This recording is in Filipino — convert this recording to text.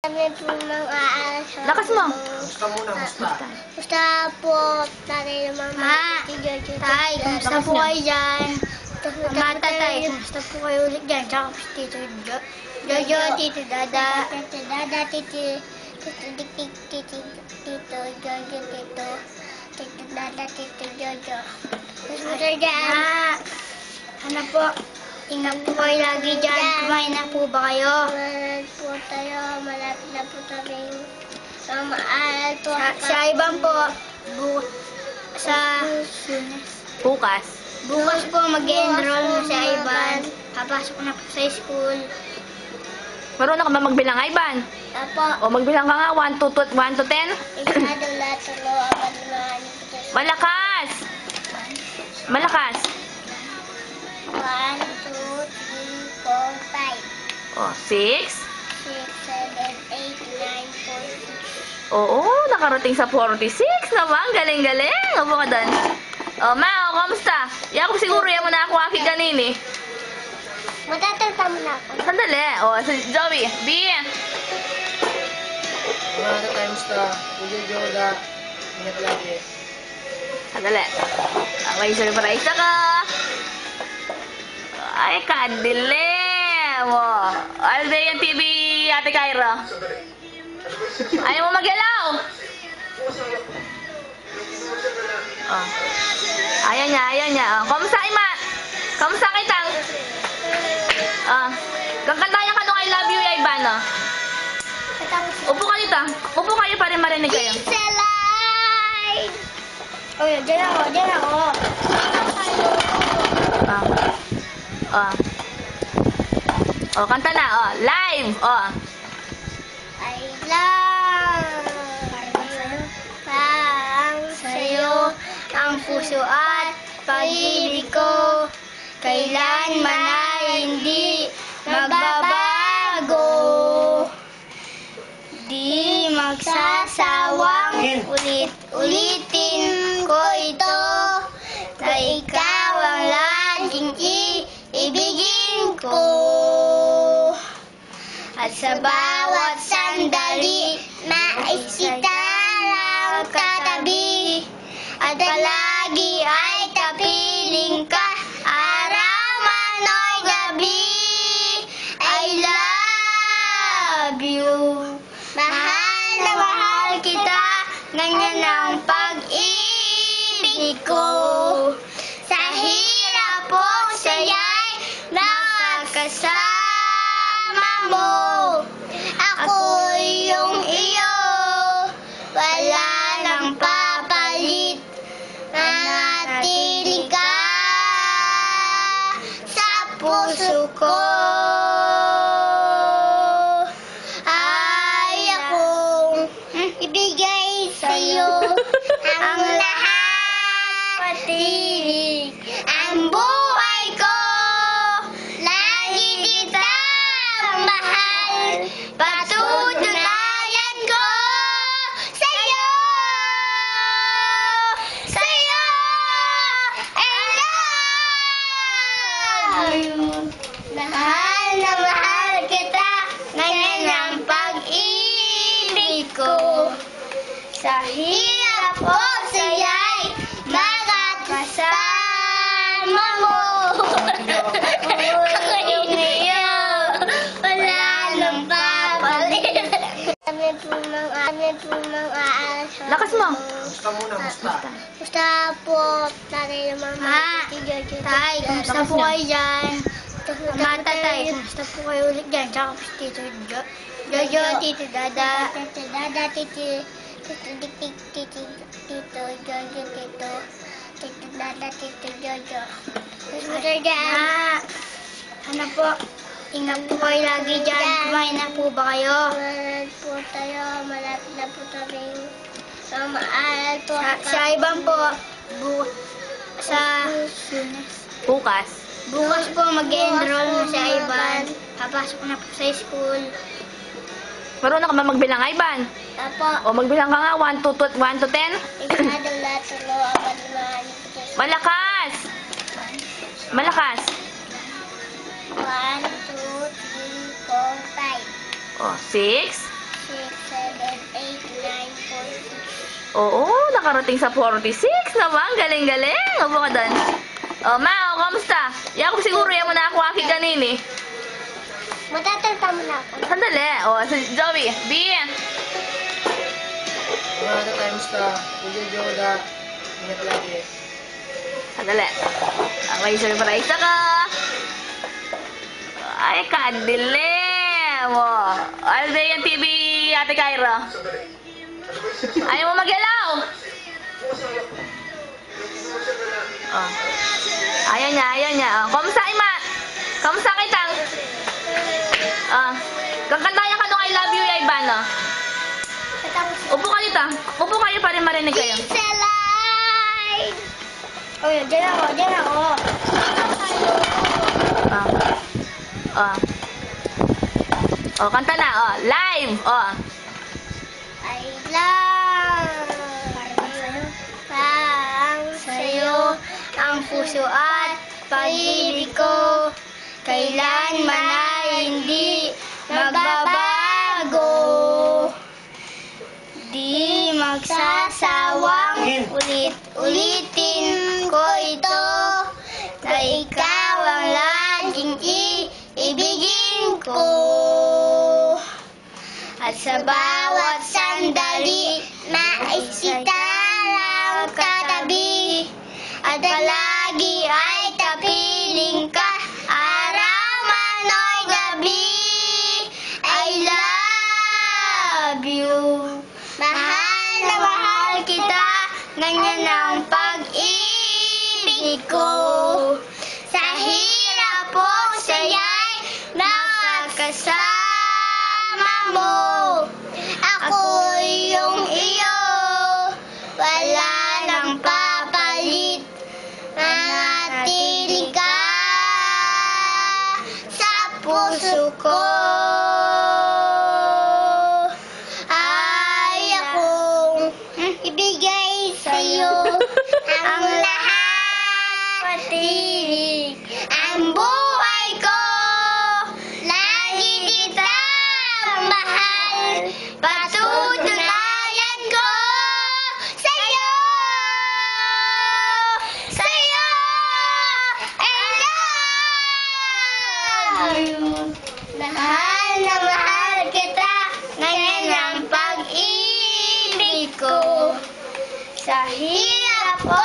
Kami po mag-aaral sa... Lakas mo. Musta muna, musta? Musta po, tatay na mama. Tay, kumusta po kayo dyan? Mama, tatay, kumusta po kayo ulit dyan? Tsaka po si Tito Jojo, Tito Dada. Tito Dada, Tito Dikdik, Tito Jojo, Tito Dada, Tito Jojo. Kumusta po dyan? Ano po? Ingat po kayo lagi dyan. Kumain na po ba kayo? Malapit po tayo, malapit na po kami. Maaral po. Sa ibang po, Bukas. bukas po mag-enroll na sa Iban. Papasok na po sa school. Marunong ka ba magbilang, Ivan? Apo, O magbilang ka nga, 1 to 10? isa dula tulo, apat naman. Malakas! Malakas! 1, 2, 3, 4, 5, O, 6. 6, 7, 8, 9, 4, 6. Oo, nakarating sa 46 naman. Galing-galing. Opo ka doon. O, Mao, kamusta? Yan ko siguro yan mo na ako aki kanini. Matatalta mo na ako. Sandali. O, si Joey. B. Mga tayo musta, Kuya Joda, ingat lagi. Sandali. Okay, surprise ako. Ay, kadilim. O, ano ba yung TV, Ate Kyra? Ayaw mo mag-galaw. Oh. Ayaw niya. Oh. Kamusta, Imat? Kamusta kitang? Kakantayan ka nung I love you, Ivan, oh. Upo ka dito. Upo kayo para marinig kayo. Slide! Oh, dyan ako. Kanta na, live, I love Sa'yo ang puso at pag-ibig ko, kailanman ay hindi magbabago. Di magsasawang ulit-ulitin ko ito, na ikaw ang laging iibigin ko. At sa bawat sandali, nais kita lang katabi. At palagi ay tapiling ka, araw man o'y gabi. I love you. Mahal na mahal kita, ganyan ang pag-ibig ko. Sa hirap o saya'y nakakasama mo. Ako'y yung iyo, wala nang papalit. Nanatili ka sa puso ko. Ayokong ibigay sa'yo ang lahat, pati ang buhay ko. Lagi kitang mahal, patutunayan ko sa'yo. Sa'yo, I love you. Mahal na mahal kita, ganyan ang pag-ibig ko. Sa hirap o saya'y makakasama mo. Ako yung iyo, wala nang papalit. Kami po mag-aaral sa... Lakas mo. Musta muna, musta? Musta po, tatay na mama. Tay, kumusta po kayo dyan? Mama, tatay, kumusta po kayo ulit dyan? Tsaka po si Tito Jojo, Tito Dada. Tito Dada, Tito Dikdik, Tito Jojo, Tito Dada, Tito Jojo. Kumusta dyan? Ano po? Ingat po kayo lagi dyan. Kumain na po ba kayo? Malapit po tayo, malapit na po kami. Maaral po. Sa ibang po, Bukas. bukas po mag-enroll na sa Iban. Papasok na po sa school. Marunong ka ba magbilang, Ivan? Apo, O magbilang ka nga, 1 to 10? isa dula tulo, apat naman. Malakas! Malakas! 1, 2, 3, 4, 5, O, 6. 6, 7, 8, 9, 4, 6. Oo, nakarating sa 46 naman. Galing-galing. Upo ka doon. Oh, Mao, kamusta? Yakap siguro yan mo na ako aki kanini. Matatalta mo na ako. Sandali. Oh, si Joey. B. Mga kamusta? Kuya Joda. Ingat lagi. Sandali. Okay, surprise ako. Ay, kadilim. Oh. Ano ba yung TV, Ate Kyra? Ayaw mo mag-ilaw. Oh. Ayaw niya. Oh. Kamusta, Imat? Kamusta kitang? Kakantayan ka nung I love you, Ivan, oh. Upo ka dito. Upo kayo para marinig kayo. Pixelite! Oh, yun. Diyan ako. Kanta na, live, I love parang sa'yo ang puso at pag-ibig ko kailanman ay hindi magbabago. Di magsasawang ulit-ulitin ko ito na ikaw ang laging iibigin ko. At sa bawat sandali, nais kita lang katabi. At palagi ay tapiling ka, araw man o'y gabi. I love you. Mahal na mahal kita, ganyan ang pag-ibig ko. Sa hirap o saya'y makakasama mo. Ako'y iyong iyo, wala nang papalit. Manatili ka sa puso ko. Ay akong ibigay sa'yo ang lahat, pati ang buhay ko. Lagi kitang mahal, patutunayan ko sa'yo. I love you. Mahal na mahal kita, ngayon ang pag-ibig ko. Sa hirap o